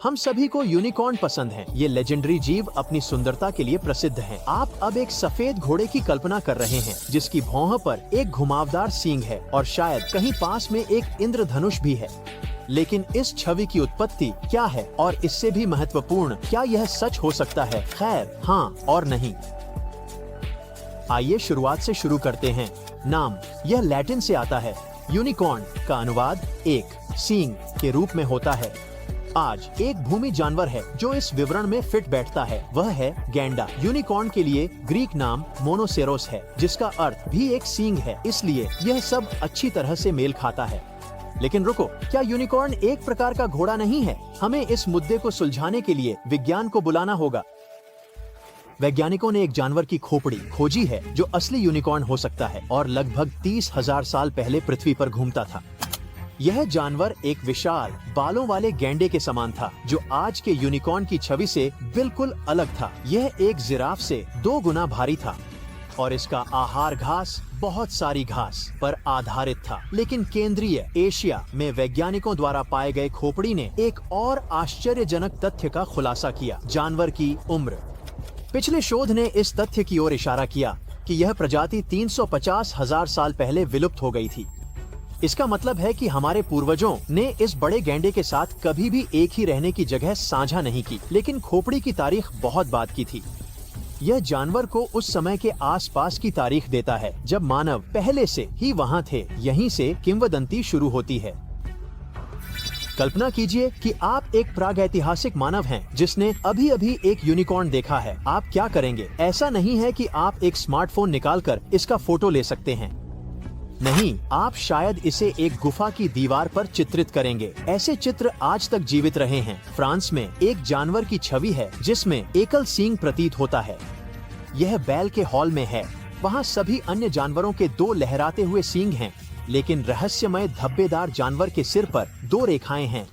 हम सभी को यूनिकॉर्न पसंद हैं। ये लेजेंडरी जीव अपनी सुंदरता के लिए प्रसिद्ध हैं। आप अब एक सफेद घोड़े की कल्पना कर रहे हैं जिसकी भौं पर एक घुमावदार सींग है और शायद कहीं पास में एक इंद्रधनुष भी है। लेकिन इस छवि की उत्पत्ति क्या है और इससे भी महत्वपूर्ण, क्या यह सच हो सकता है? खैर, हाँ और नहीं। आइए शुरुआत से शुरू करते हैं। नाम, यह लैटिन से आता है। यूनिकॉर्न का अनुवाद एक सींग के रूप में होता है। आज एक भूमि जानवर है जो इस विवरण में फिट बैठता है, वह है गैंडा। यूनिकॉर्न के लिए ग्रीक नाम मोनोसेरोस है जिसका अर्थ भी एक सींग है, इसलिए यह सब अच्छी तरह से मेल खाता है। लेकिन रुको, क्या यूनिकॉर्न एक प्रकार का घोड़ा नहीं है? हमें इस मुद्दे को सुलझाने के लिए विज्ञान को बुलाना होगा। वैज्ञानिकों ने एक जानवर की खोपड़ी खोजी है जो असली यूनिकॉर्न हो सकता है और लगभग 30,000 साल पहले पृथ्वी पर घूमता था। यह जानवर एक विशाल बालों वाले गैंडे के समान था जो आज के यूनिकॉर्न की छवि से बिल्कुल अलग था। यह एक जिराफ से 2 गुना भारी था और इसका आहार घास, बहुत सारी घास पर आधारित था। लेकिन केंद्रीय एशिया में वैज्ञानिकों द्वारा पाए गए खोपड़ी ने एक और आश्चर्यजनक तथ्य का खुलासा किया, जानवर की उम्र। पिछले शोध ने इस तथ्य की ओर इशारा किया कि यह प्रजाति 350,000 साल पहले विलुप्त हो गई थी। इसका मतलब है कि हमारे पूर्वजों ने इस बड़े गैंडे के साथ कभी भी एक ही रहने की जगह साझा नहीं की। लेकिन खोपड़ी की तारीख बहुत बाद की थी। यह जानवर को उस समय के आसपास की तारीख देता है जब मानव पहले से ही वहाँ थे। यहीं से किंवदंती शुरू होती है। कल्पना कीजिए कि आप एक प्रागैतिहासिक मानव हैं जिसने अभी अभी एक यूनिकॉर्न देखा है। आप क्या करेंगे? ऐसा नहीं है कि आप एक स्मार्टफोन निकालकर इसका फोटो ले सकते हैं। नहीं, आप शायद इसे एक गुफा की दीवार पर चित्रित करेंगे। ऐसे चित्र आज तक जीवित रहे हैं। फ्रांस में एक जानवर की छवि है जिसमें एकल सींग प्रतीत होता है। यह बैल के हॉल में है। वहाँ सभी अन्य जानवरों के 2 लहराते हुए सींग हैं, लेकिन रहस्यमय धब्बेदार जानवर के सिर पर 2 रेखाएं हैं।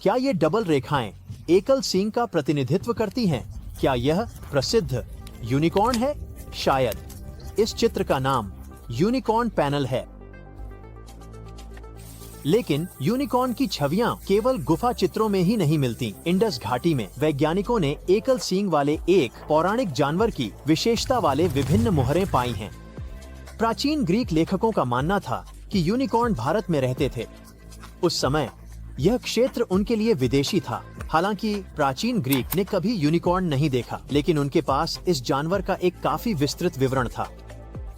क्या ये डबल रेखाएं एकल सींग का प्रतिनिधित्व करती हैं? क्या यह प्रसिद्ध यूनिकॉर्न है? शायद। इस चित्र का नाम यूनिकॉर्न पैनल है। लेकिन यूनिकॉर्न की छवियां केवल गुफा चित्रों में ही नहीं मिलती। इंडस घाटी में वैज्ञानिकों ने एकल सींग वाले एक पौराणिक जानवर की विशेषता वाले विभिन्न मुहरें पाई हैं। प्राचीन ग्रीक लेखकों का मानना था कि यूनिकॉर्न भारत में रहते थे। उस समय यह क्षेत्र उनके लिए विदेशी था। हालांकि प्राचीन ग्रीक ने कभी यूनिकॉर्न नहीं देखा, लेकिन उनके पास इस जानवर का एक काफी विस्तृत विवरण था।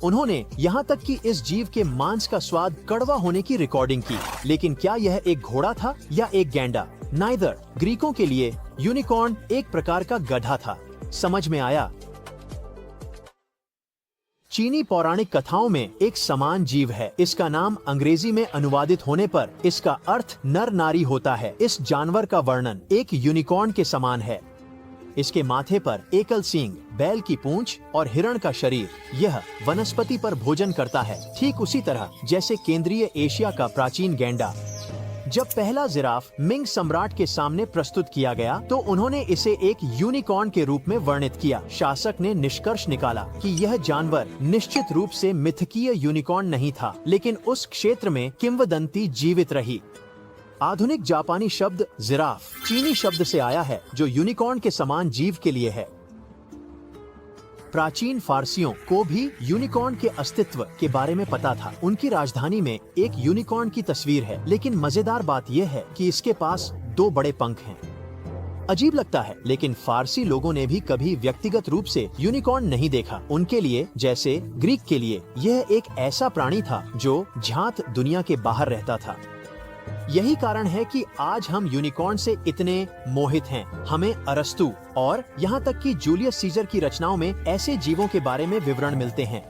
उन्होंने यहाँ तक कि इस जीव के मांस का स्वाद कड़वा होने की रिकॉर्डिंग की। लेकिन क्या यह एक घोड़ा था या एक गैंडा? नाइदर। ग्रीकों के लिए यूनिकॉर्न एक प्रकार का गधा था। समझ में आया? चीनी पौराणिक कथाओं में एक समान जीव है। इसका नाम अंग्रेजी में अनुवादित होने पर इसका अर्थ नर नारी होता है। इस जानवर का वर्णन एक यूनिकॉर्न के समान है। इसके माथे पर एकल सींग, बैल की पूंछ और हिरण का शरीर। यह वनस्पति पर भोजन करता है, ठीक उसी तरह जैसे केंद्रीय एशिया का प्राचीन गैंडा। जब पहला जिराफ मिंग सम्राट के सामने प्रस्तुत किया गया तो उन्होंने इसे एक यूनिकॉर्न के रूप में वर्णित किया। शासक ने निष्कर्ष निकाला कि यह जानवर निश्चित रूप से मिथकीय यूनिकॉर्न नहीं था, लेकिन उस क्षेत्र में किंवदंती जीवित रही। आधुनिक जापानी शब्द जिराफ चीनी शब्द से आया है जो यूनिकॉर्न के समान जीव के लिए है। प्राचीन फारसियों को भी यूनिकॉर्न के अस्तित्व के बारे में पता था। उनकी राजधानी में एक यूनिकॉर्न की तस्वीर है, लेकिन मजेदार बात यह है कि इसके पास 2 बड़े पंख हैं। अजीब लगता है, लेकिन फारसी लोगों ने भी कभी व्यक्तिगत रूप से यूनिकॉर्न नहीं देखा। उनके लिए, जैसे ग्रीक के लिए, यह एक ऐसा प्राणी था जो झांत दुनिया के बाहर रहता था। यही कारण है कि आज हम यूनिकॉर्न से इतने मोहित हैं। हमें अरस्तु और यहाँ तक कि जूलियस सीजर की रचनाओं में ऐसे जीवों के बारे में विवरण मिलते हैं।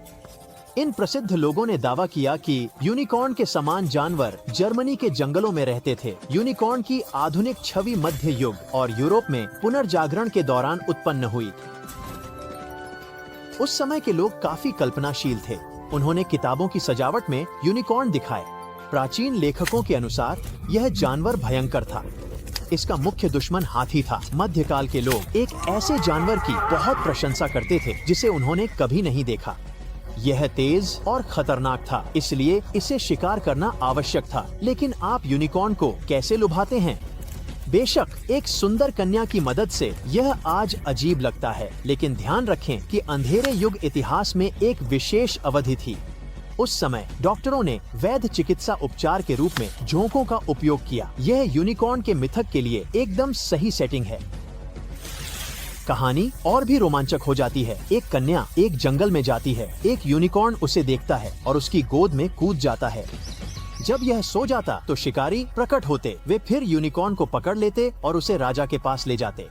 इन प्रसिद्ध लोगों ने दावा किया कि यूनिकॉर्न के समान जानवर जर्मनी के जंगलों में रहते थे। यूनिकॉर्न की आधुनिक छवि मध्य युग और यूरोप में पुनर्जागरण के दौरान उत्पन्न हुई। उस समय के लोग काफी कल्पनाशील थे। उन्होंने किताबों की सजावट में यूनिकॉर्न दिखाए। प्राचीन लेखकों के अनुसार यह जानवर भयंकर था। इसका मुख्य दुश्मन हाथी था। मध्यकाल के लोग एक ऐसे जानवर की बहुत प्रशंसा करते थे जिसे उन्होंने कभी नहीं देखा। यह तेज और खतरनाक था, इसलिए इसे शिकार करना आवश्यक था। लेकिन आप यूनिकॉर्न को कैसे लुभाते हैं? बेशक एक सुंदर कन्या की मदद से यह आज अजीब लगता है, लेकिन ध्यान रखें कि अंधेरे युग इतिहास में एक विशेष अवधि थी। उस समय डॉक्टरों ने वैध चिकित्सा उपचार के रूप में झोंकों का उपयोग किया। यह यूनिकॉर्न के मिथक के लिए एकदम सही सेटिंग है। कहानी और भी रोमांचक हो जाती है। एक कन्या एक जंगल में जाती है, एक यूनिकॉर्न उसे देखता है और उसकी गोद में कूद जाता है। जब यह सो जाता तो शिकारी प्रकट होते, वे फिर यूनिकॉर्न को पकड़ लेते और उसे राजा के पास ले जाते।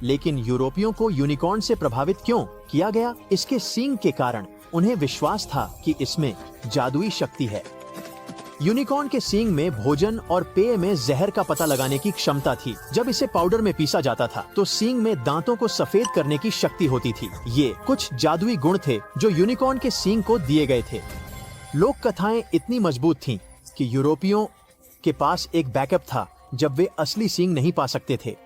लेकिन यूरोपियों को यूनिकॉर्न से प्रभावित क्यों किया गया? इसके सींग के कारण उन्हें विश्वास था कि इसमें जादुई शक्ति है। यूनिकॉर्न के सींग में भोजन और पेय में जहर का पता लगाने की क्षमता थी। जब इसे पाउडर में पीसा जाता था तो सींग में दांतों को सफेद करने की शक्ति होती थी। ये कुछ जादुई गुण थे जो यूनिकॉर्न के सींग को दिए गए थे। लोक कथाएं इतनी मजबूत थीं कि यूरोपियों के पास एक बैकअप था जब वे असली सींग नहीं पा सकते थे।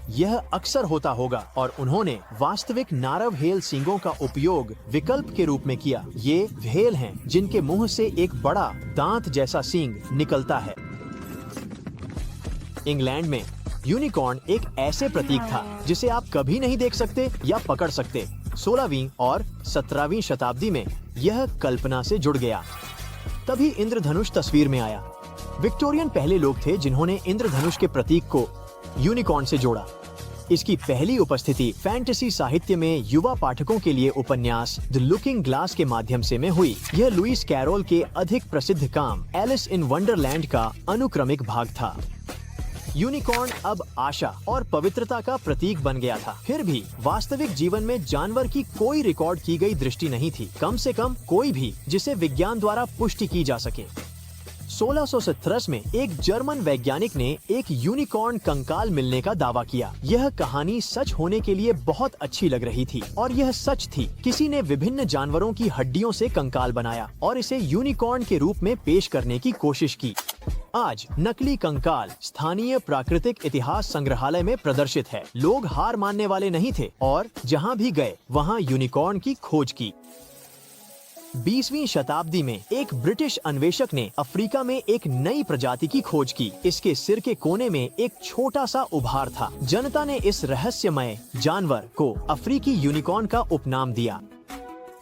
यह अक्सर होता होगा और उन्होंने वास्तविक नारव हेल सींगों का उपयोग विकल्प के रूप में किया। ये व्हेल हैं जिनके मुंह से एक बड़ा दांत जैसा सींग निकलता है। इंग्लैंड में यूनिकॉर्न एक ऐसे प्रतीक था जिसे आप कभी नहीं देख सकते या पकड़ सकते। 16वीं और 17वीं शताब्दी में यह कल्पना से जुड़ गया। तभी इंद्रधनुष तस्वीर में आया। विक्टोरियन पहले लोग थे जिन्होंने इंद्रधनुष के प्रतीक को यूनिकॉर्न से जोड़ा। इसकी पहली उपस्थिति फैंटेसी साहित्य में युवा पाठकों के लिए उपन्यास द लुकिंग ग्लास के माध्यम से में हुई। यह लुइस कैरोल के अधिक प्रसिद्ध काम एलिस इन वंडरलैंड का अनुक्रमिक भाग था। यूनिकॉर्न अब आशा और पवित्रता का प्रतीक बन गया था। फिर भी वास्तविक जीवन में जानवर की कोई रिकॉर्ड की गई दृष्टि नहीं थी, कम से कम कोई भी जिसे विज्ञान द्वारा पुष्टि की जा सके। 1617 में एक जर्मन वैज्ञानिक ने एक यूनिकॉर्न कंकाल मिलने का दावा किया। यह कहानी सच होने के लिए बहुत अच्छी लग रही थी और यह सच थी। किसी ने विभिन्न जानवरों की हड्डियों से कंकाल बनाया और इसे यूनिकॉर्न के रूप में पेश करने की कोशिश की। आज नकली कंकाल स्थानीय प्राकृतिक इतिहास संग्रहालय में प्रदर्शित है। लोग हार मानने वाले नहीं थे और जहां भी गए वहां यूनिकॉर्न की खोज की। 20वीं शताब्दी में एक ब्रिटिश अन्वेषक ने अफ्रीका में एक नई प्रजाति की खोज की। इसके सिर के कोने में एक छोटा सा उभार था। जनता ने इस रहस्यमय जानवर को अफ्रीकी यूनिकॉर्न का उपनाम दिया,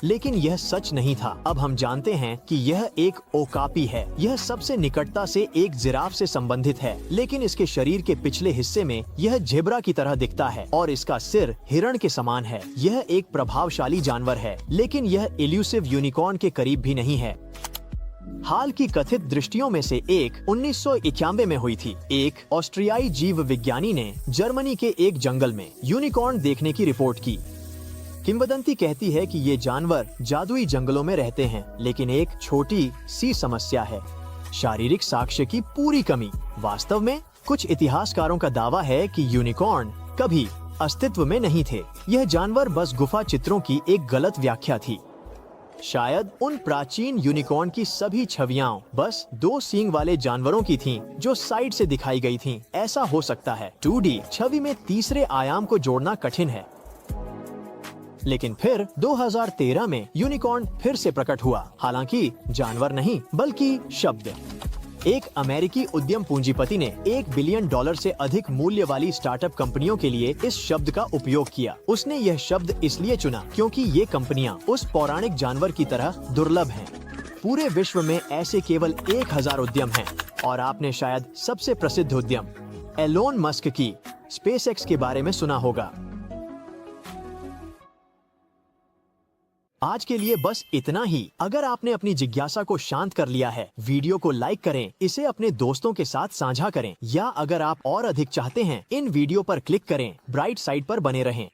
लेकिन यह सच नहीं था। अब हम जानते हैं कि यह एक ओकापी है। यह सबसे निकटता से एक जिराफ से संबंधित है, लेकिन इसके शरीर के पिछले हिस्से में यह झेब्रा की तरह दिखता है और इसका सिर हिरण के समान है। यह एक प्रभावशाली जानवर है, लेकिन यह इल्यूसिव यूनिकॉर्न के करीब भी नहीं है। हाल की कथित दृष्टियों में से एक 1991 में हुई थी। एक ऑस्ट्रियाई जीव विज्ञानी ने जर्मनी के एक जंगल में यूनिकॉर्न देखने की रिपोर्ट की। किंवदंती कहती है कि ये जानवर जादुई जंगलों में रहते हैं, लेकिन एक छोटी सी समस्या है, शारीरिक साक्ष्य की पूरी कमी। वास्तव में कुछ इतिहासकारों का दावा है कि यूनिकॉर्न कभी अस्तित्व में नहीं थे। यह जानवर बस गुफा चित्रों की एक गलत व्याख्या थी। शायद उन प्राचीन यूनिकॉर्न की सभी छवियां बस 2 सींग वाले जानवरों की थीं, जो साइड से दिखाई गई थीं। ऐसा हो सकता है। 2D छवि में तीसरे आयाम को जोड़ना कठिन है। लेकिन फिर 2013 में यूनिकॉर्न फिर से प्रकट हुआ, हालांकि जानवर नहीं बल्कि शब्द। एक अमेरिकी उद्यम पूंजीपति ने $1 बिलियन से अधिक मूल्य वाली स्टार्टअप कंपनियों के लिए इस शब्द का उपयोग किया। उसने यह शब्द इसलिए चुना क्योंकि ये कंपनियां उस पौराणिक जानवर की तरह दुर्लभ हैं। पूरे विश्व में ऐसे केवल 1000 उद्यम हैं और आपने शायद सबसे प्रसिद्ध उद्यम एलोन मस्क की स्पेसएक्स के बारे में सुना होगा। आज के लिए बस इतना ही। अगर आपने अपनी जिज्ञासा को शांत कर लिया है, वीडियो को लाइक करें, इसे अपने दोस्तों के साथ साझा करें, या अगर आप और अधिक चाहते हैं, इन वीडियो पर क्लिक करें। ब्राइट साइड पर बने रहें।